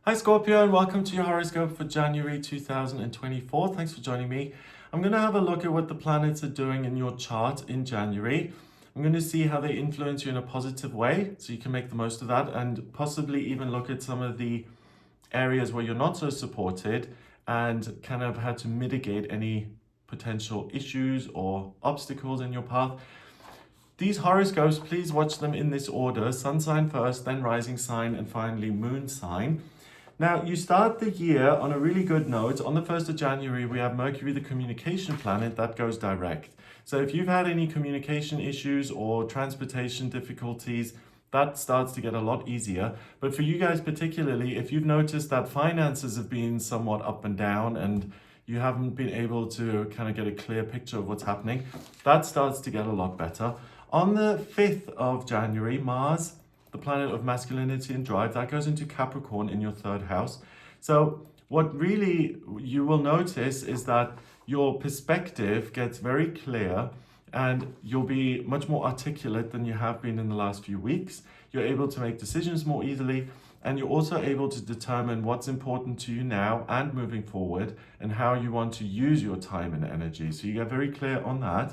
Hi Scorpio, and welcome to your horoscope for January 2024. Thanks for joining me. I'm going to have a look at what the planets are doing in your chart in January. I'm going to see how they influence you in a positive way so you can make the most of that, and possibly even look at some of the areas where you're not so supported and kind of how to mitigate any potential issues or obstacles in your path. These horoscopes, please watch them in this order: sun sign first, then rising sign, and finally moon sign. Now, you start the year on a really good note. On the 1st of January, we have Mercury, the communication planet, that goes direct. So if you've had any communication issues or transportation difficulties, that starts to get a lot easier. But for you guys particularly, if you've noticed that finances have been somewhat up and down and you haven't been able to kind of get a clear picture of what's happening, that starts to get a lot better. On the 5th of January, Mars, the planet of masculinity and drive, that goes into Capricorn in your third house. So what really you will notice is that your perspective gets very clear and you'll be much more articulate than you have been in the last few weeks. You're able to make decisions more easily, and you're also able to determine what's important to you now and moving forward and how you want to use your time and energy. So you get very clear on that.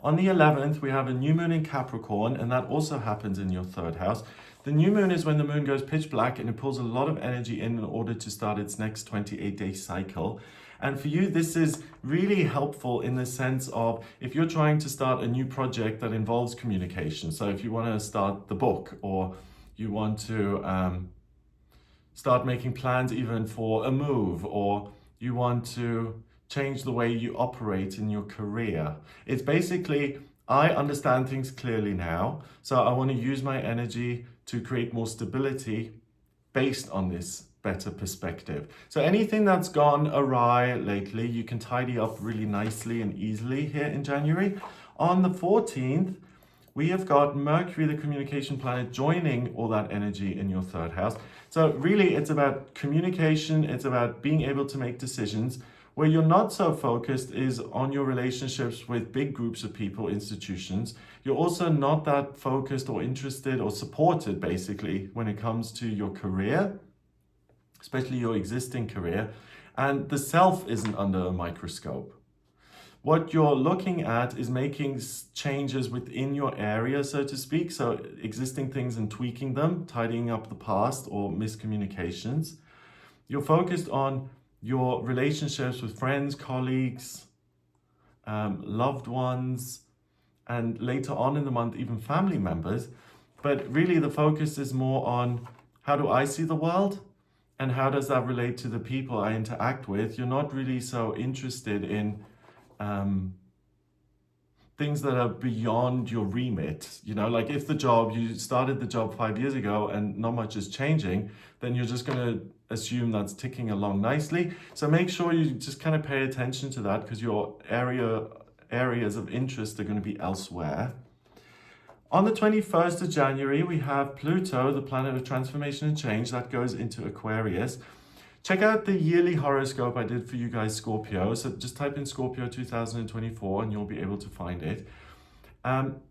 On the 11th, we have a new moon in Capricorn, and that also happens in your third house. The new moon is when the moon goes pitch black and it pulls a lot of energy in order to start its next 28-day cycle. And for you, this is really helpful in the sense of if you're trying to start a new project that involves communication. So if you want to start the book, or you want to start making plans even for a move, or you want to change the way you operate in your career. It's basically, I understand things clearly now, so I want to use my energy to create more stability based on this better perspective. So anything that's gone awry lately, you can tidy up really nicely and easily here in January. On the 14th, we have got Mercury, the communication planet, joining all that energy in your third house. So really, it's about communication, it's about being able to make decisions. Where you're not so focused is on your relationships with big groups of people, institutions. You're also not that focused or interested or supported, basically, when it comes to your career, especially your existing career. And the self isn't under a microscope. What you're looking at is making changes within your area, so to speak. So existing things and tweaking them, tidying up the past or miscommunications. You're focused on your relationships with friends, colleagues, loved ones, and later on in the month, even family members. But really the focus is more on how do I see the world and how does that relate to the people I interact with. You're not really so interested in things that are beyond your remit. You know, like if you started the job 5 years ago and not much is changing, then you're just going to assume that's ticking along nicely. So make sure you just kind of pay attention to that, because your areas of interest are going to be elsewhere. On the 21st of January, we have Pluto, the planet of transformation and change, that goes into Aquarius. Check out the yearly horoscope I did for you guys, Scorpio. So just type in Scorpio 2024 and you'll be able to find it.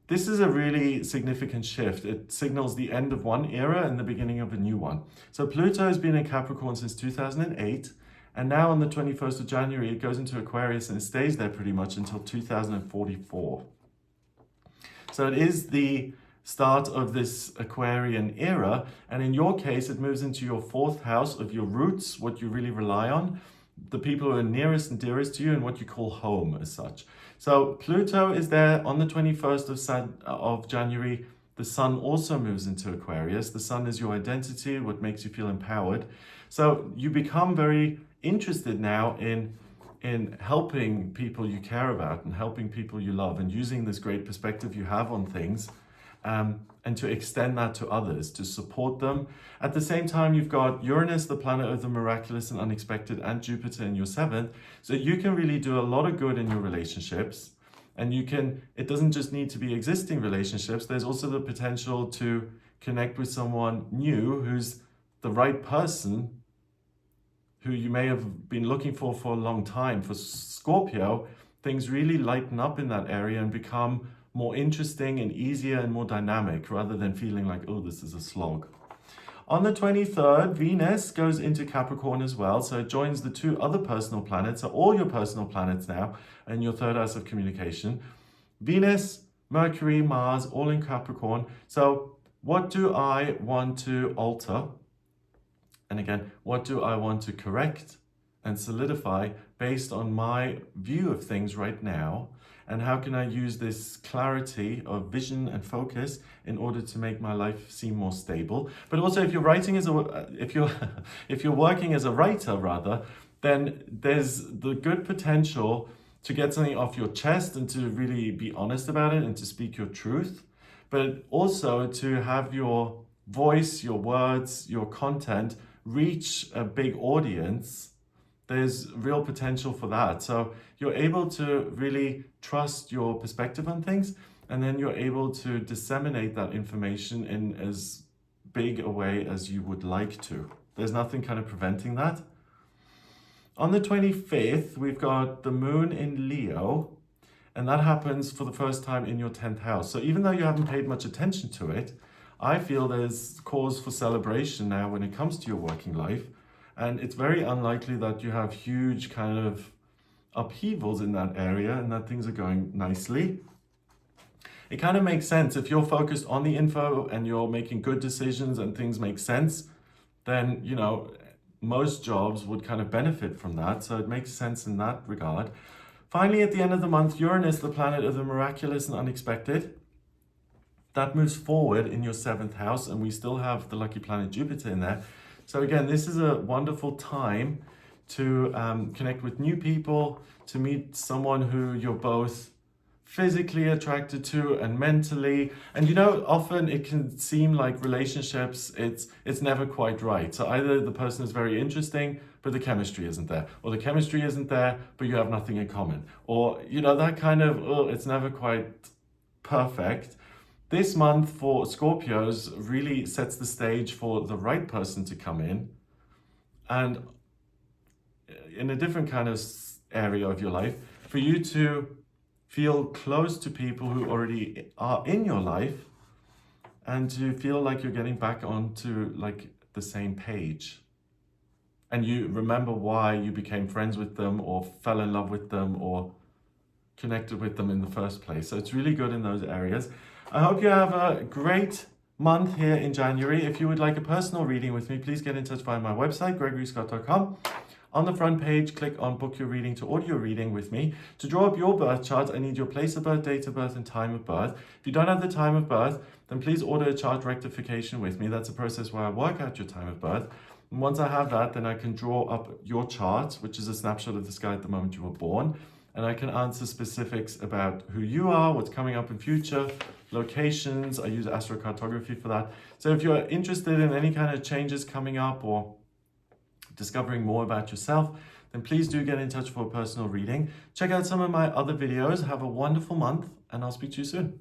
This is a really significant shift. It signals the end of one era and the beginning of a new one. So Pluto has been in Capricorn since 2008. And now on the 21st of January, it goes into Aquarius and it stays there pretty much until 2044. So it is the start of this Aquarian era, and in your case it moves into your fourth house of your roots, what you really rely on, the people who are nearest and dearest to you, and what you call home as such. So Pluto is there on the 21st of January. The sun also moves into Aquarius. The sun is your identity, what makes you feel empowered. So you become very interested now in helping people you care about and helping people you love, and using this great perspective you have on things, and to extend that to others, to support them. At the same time, you've got Uranus, the planet of the miraculous and unexpected, and Jupiter in your seventh. So you can really do a lot of good in your relationships. And it doesn't just need to be existing relationships. There's also the potential to connect with someone new who's the right person, who you may have been looking for a long time. For Scorpio, things really lighten up in that area and become more interesting and easier and more dynamic, rather than feeling like, oh, this is a slog. On the 23rd, Venus goes into Capricorn as well. So it joins the 2 other personal planets. So all your personal planets now in your 3rd house of communication. Venus, Mercury, Mars, all in Capricorn. So what do I want to alter? And again, what do I want to correct and solidify based on my view of things right now? And how can I use this clarity of vision and focus in order to make my life seem more stable? But also, if you're writing as if you're working as a writer rather, then there's the good potential to get something off your chest and to really be honest about it and to speak your truth, but also to have your voice, your words, your content reach a big audience. There's real potential for that. So you're able to really trust your perspective on things, and then you're able to disseminate that information in as big a way as you would like to. There's nothing kind of preventing that. On the 25th, we've got the moon in Leo, and that happens for the first time in your 10th house. So even though you haven't paid much attention to it, I feel there's cause for celebration now when it comes to your working life. And it's very unlikely that you have huge kind of upheavals in that area and that things are going nicely. It kind of makes sense. If you're focused on the info and you're making good decisions and things make sense, then, you know, most jobs would kind of benefit from that. So it makes sense in that regard. Finally, at the end of the month, Uranus, the planet of the miraculous and unexpected, that moves forward in your 7th house, and we still have the lucky planet Jupiter in there. So again, this is a wonderful time to connect with new people, to meet someone who you're both physically attracted to and mentally. And you know, often it can seem like relationships, it's never quite right. So either the person is very interesting, but the chemistry isn't there, or the chemistry isn't there, but you have nothing in common. Or, you know, that kind of, it's never quite perfect. This month for Scorpios really sets the stage for the right person to come in, and in a different kind of area of your life, for you to feel close to people who already are in your life and to feel like you're getting back onto like the same page. And you remember why you became friends with them or fell in love with them or connected with them in the first place. So it's really good in those areas. I hope you have a great month here in January. If you would like a personal reading with me, please get in touch via my website, gregoryscott.com. On the front page, click on book your reading to audio reading with me. To draw up your birth chart, I need your place of birth, date of birth, and time of birth. If you don't have the time of birth, then please order a chart rectification with me. That's a process where I work out your time of birth. And once I have that, then I can draw up your chart, which is a snapshot of the sky at the moment you were born. And I can answer specifics about who you are, what's coming up in future, locations. I use astrocartography for that. So if you're interested in any kind of changes coming up or discovering more about yourself, then please do get in touch for a personal reading. Check out some of my other videos. Have a wonderful month, and I'll speak to you soon.